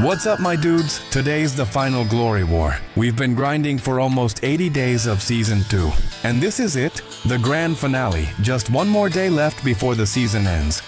What's up, my dudes? Today's the final Glory War. We've been grinding for almost 80 days of Season 2. And this is it, the grand finale. Just one more day left before the season ends.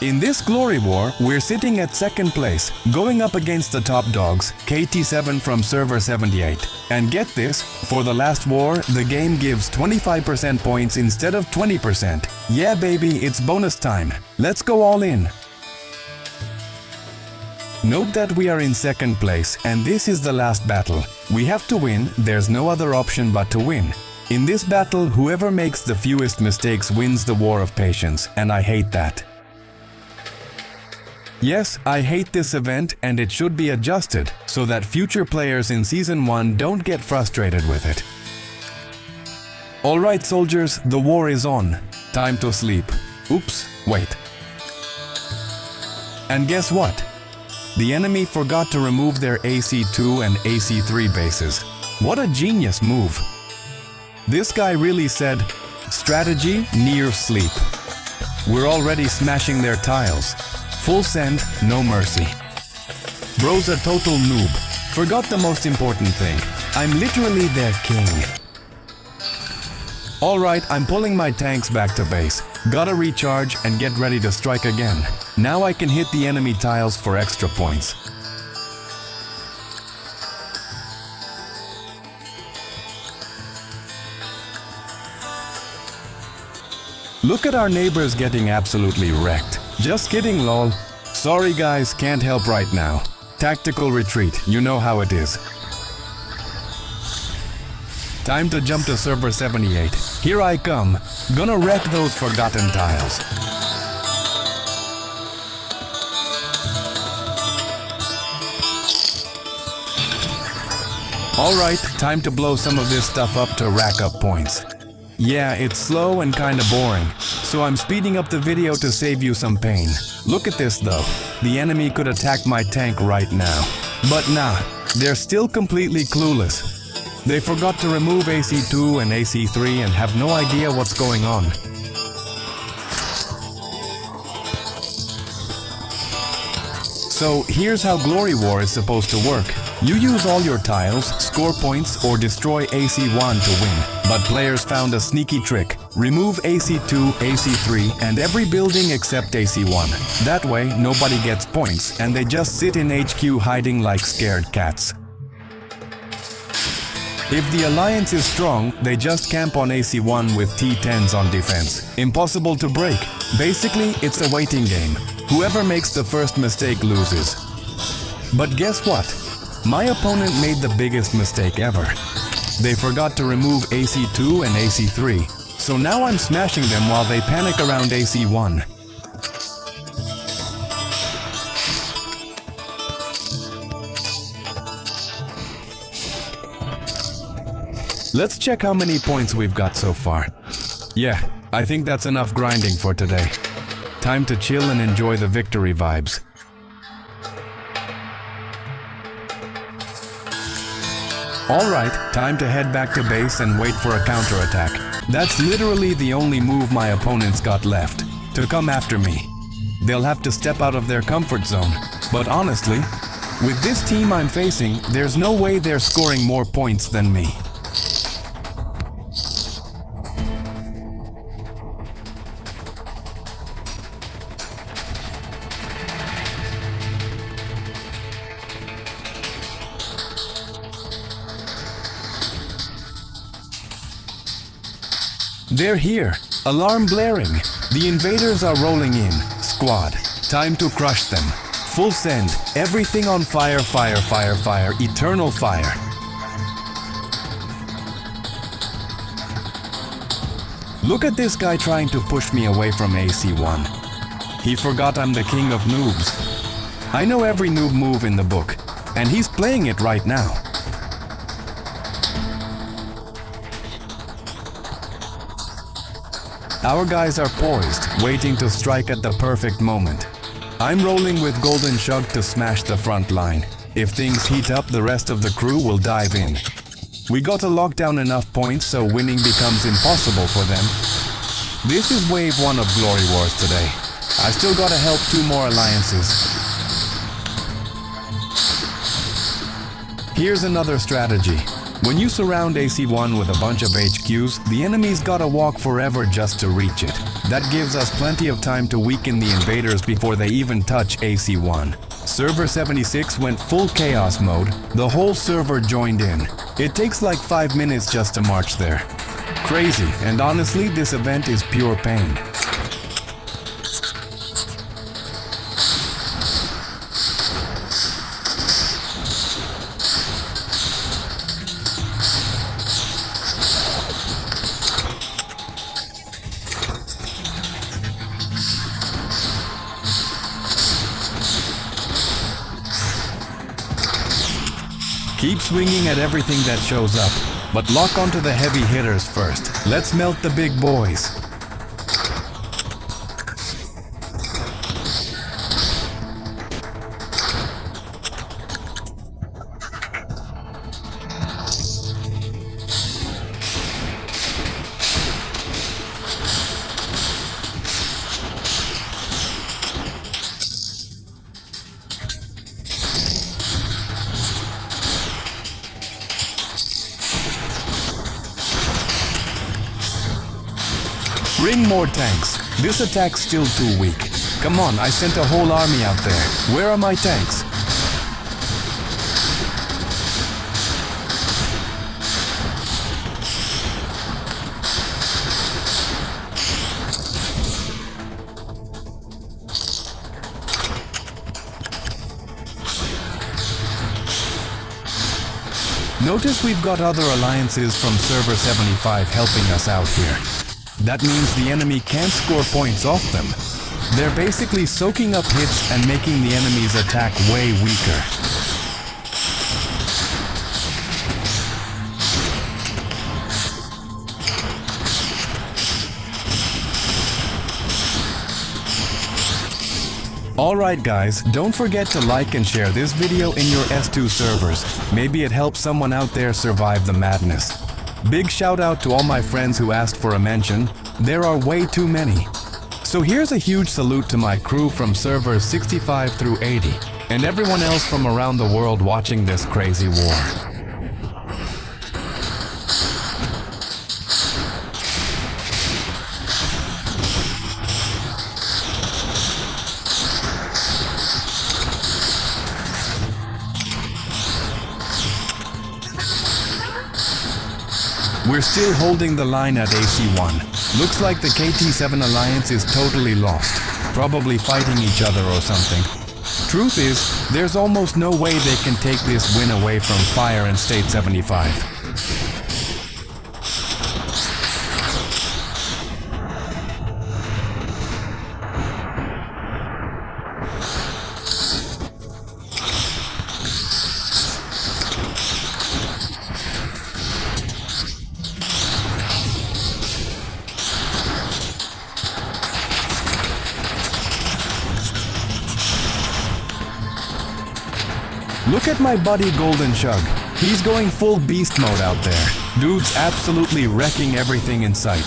In this Glory War, we're sitting at second place, going up against the top dogs, KT7 from server 78. And get this, for the last war, the game gives 25% points instead of 20%. Yeah baby, it's bonus time. Let's go all in. Note that we are in second place, and this is the last battle. We have to win, there's no other option but to win. In this battle, whoever makes the fewest mistakes wins the War of Patience, and I hate that. Yes, I hate this event and it should be adjusted so that future players in Season 1 don't get frustrated with it. Alright soldiers, the war is on. Time to sleep. Oops, wait. And guess what? The enemy forgot to remove their AC2 and AC3 bases. What a genius move. This guy really said, strategy near sleep. We're already smashing their tiles. Full send, no mercy. Bro's a total noob. Forgot the most important thing. I'm literally their king. Alright, I'm pulling my tanks back to base. Gotta recharge and get ready to strike again. Now I can hit the enemy tiles for extra points. Look at our neighbors getting absolutely wrecked. Just kidding, lol. Sorry guys, can't help right now. Tactical retreat, you know how it is. Time to jump to server 78. Here I come. Gonna wreck those forgotten tiles. Alright, time to blow some of this stuff up to rack up points. Yeah, it's slow and kinda boring, so I'm speeding up the video to save you some pain. Look at this though, the enemy could attack my tank right now. But nah, they're still completely clueless. They forgot to remove AC2 and AC3 and have no idea what's going on. So here's how Glory War is supposed to work. You use all your tiles, score points, or destroy AC1 to win. But players found a sneaky trick. Remove AC2, AC3, and every building except AC1. That way, nobody gets points, and they just sit in HQ hiding like scared cats. If the alliance is strong, they just camp on AC1 with T10s on defense. Impossible to break. Basically, it's a waiting game. Whoever makes the first mistake loses. But guess what? My opponent made the biggest mistake ever. They forgot to remove AC2 and AC3, so now I'm smashing them while they panic around AC1. Let's check how many points we've got so far. Yeah, I think that's enough grinding for today. Time to chill and enjoy the victory vibes. Alright, time to head back to base and wait for a counterattack. That's literally the only move my opponents got left, to come after me. They'll have to step out of their comfort zone. But honestly, with this team I'm facing, there's no way they're scoring more points than me. They're here. Alarm blaring. The invaders are rolling in. Squad. Time to crush them. Full send. Everything on fire, fire, fire, fire. Eternal fire. Look at this guy trying to push me away from AC1. He forgot I'm the king of noobs. I know every noob move in the book, and he's playing it right now. Our guys are poised, waiting to strike at the perfect moment. I'm rolling with GoldShug to smash the front line. If things heat up, the rest of the crew will dive in. We got to lock down enough points so winning becomes impossible for them. This is Wave 1 of Glory Wars today. I still gotta help 2 more alliances. Here's another strategy. When you surround AC1 with a bunch of HQs, the enemy's gotta walk forever just to reach it. That gives us plenty of time to weaken the invaders before they even touch AC1. Server 76 went full chaos mode. The whole server joined in. It takes like 5 minutes just to march there. Crazy, and honestly, this event is pure pain. Keep swinging at everything that shows up, but lock onto the heavy hitters first. Let's melt the big boys. Bring more tanks. This attack's still too weak. Come on, I sent a whole army out there. Where are my tanks? Notice we've got other alliances from Server 75 helping us out here. That means the enemy can't score points off them. They're basically soaking up hits and making the enemy's attack way weaker. Alright guys, don't forget to like and share this video in your S2 servers. Maybe it helps someone out there survive the madness. Big shout out to all my friends who asked for a mention. There are way too many. So here's a huge salute to my crew from servers 65 through 80, and everyone else from around the world watching this crazy war. We're still holding the line at AC1. Looks like the KT7 alliance is totally lost. Probably fighting each other or something. Truth is, there's almost no way they can take this win away from Fire and State 75. Look at my buddy GoldShug. He's going full beast mode out there. Dude's absolutely wrecking everything in sight.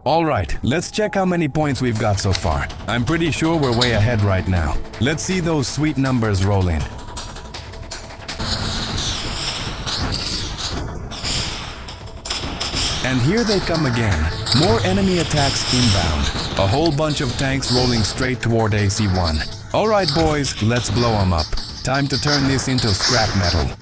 Alright, let's check how many points we've got so far. I'm pretty sure we're way ahead right now. Let's see those sweet numbers roll in. And here they come again. More enemy attacks inbound. A whole bunch of tanks rolling straight toward AC1. Alright boys, let's blow them up. Time to turn this into scrap metal.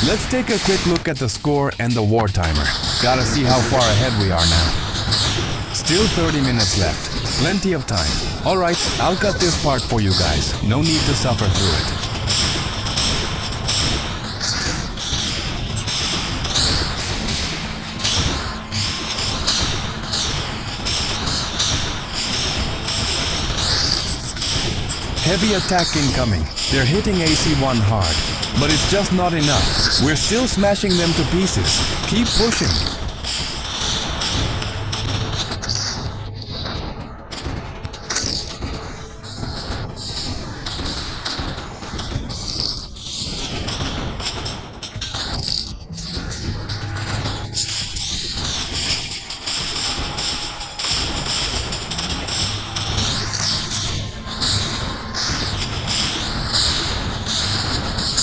Let's take a quick look at the score and the war timer. Gotta see how far ahead we are now. Still 30 minutes left. Plenty of time. Alright, I'll cut this part for you guys. No need to suffer through it. Heavy attack incoming. They're hitting AC1 hard. But it's just not enough. We're still smashing them to pieces. Keep pushing.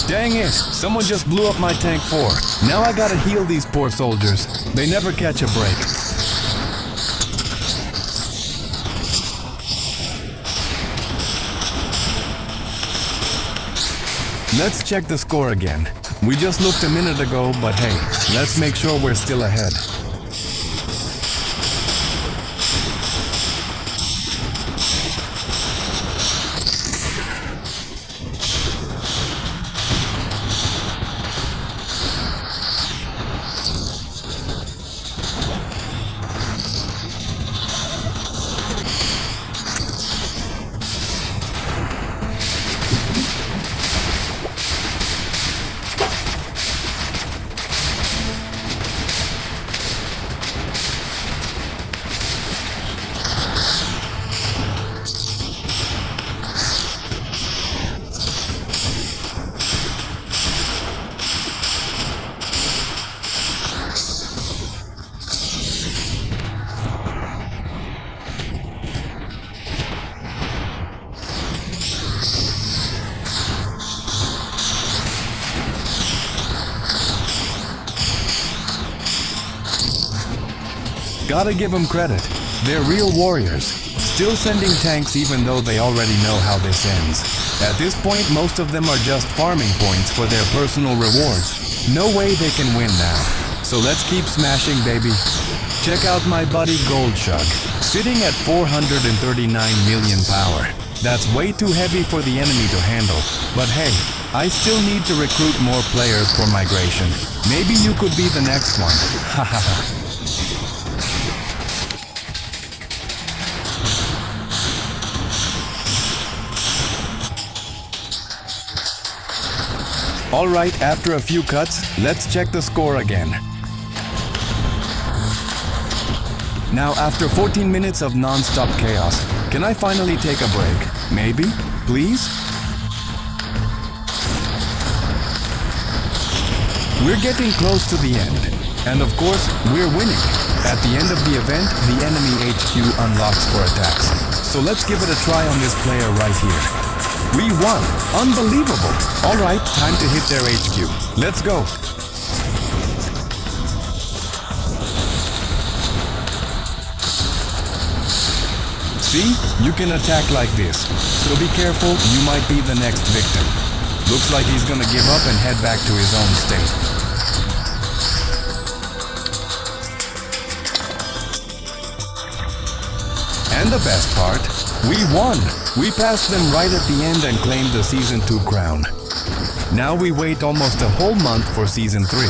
Dang it! Someone just blew up my tank 4. Now I gotta heal these poor soldiers. They never catch a break. Let's check the score again. We just looked a minute ago, but hey, let's make sure we're still ahead. Gotta give them credit. They're real warriors. Still sending tanks even though they already know how this ends. At this point, most of them are just farming points for their personal rewards. No way they can win now. So let's keep smashing, baby. Check out my buddy GoldShug, sitting at 439 million power. That's way too heavy for the enemy to handle. But hey, I still need to recruit more players for migration. Maybe you could be the next one. Hahaha. Alright, after a few cuts, let's check the score again. Now, after 14 minutes of non-stop chaos, can I finally take a break? Maybe? Please? We're getting close to the end. And of course, we're winning. At the end of the event, the enemy HQ unlocks for attacks. So let's give it a try on this player right here. We won! Unbelievable! Alright, time to hit their HQ. Let's go! See? You can attack like this. So be careful, you might be the next victim. Looks like he's gonna give up and head back to his own state. the best part, we won! We passed them right at the end and claimed the Season 2 crown. Now we wait almost a whole month for Season 3.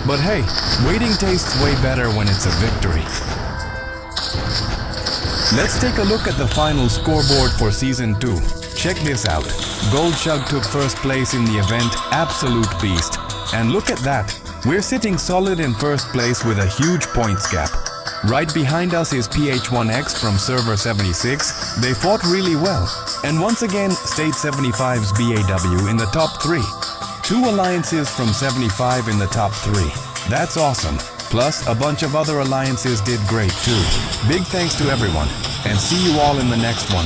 But hey, waiting tastes way better when it's a victory. Let's take a look at the final scoreboard for Season 2. Check this out. GoldShug took first place in the event, absolute beast. And look at that, we're sitting solid in first place with a huge points gap. Right behind us is PH1X from server 76, they fought really well. And once again, State 75's BAW in the top 3. 2 alliances from 75 in the top 3. That's awesome. Plus, a bunch of other alliances did great too. Big thanks to everyone, and see you all in the next one.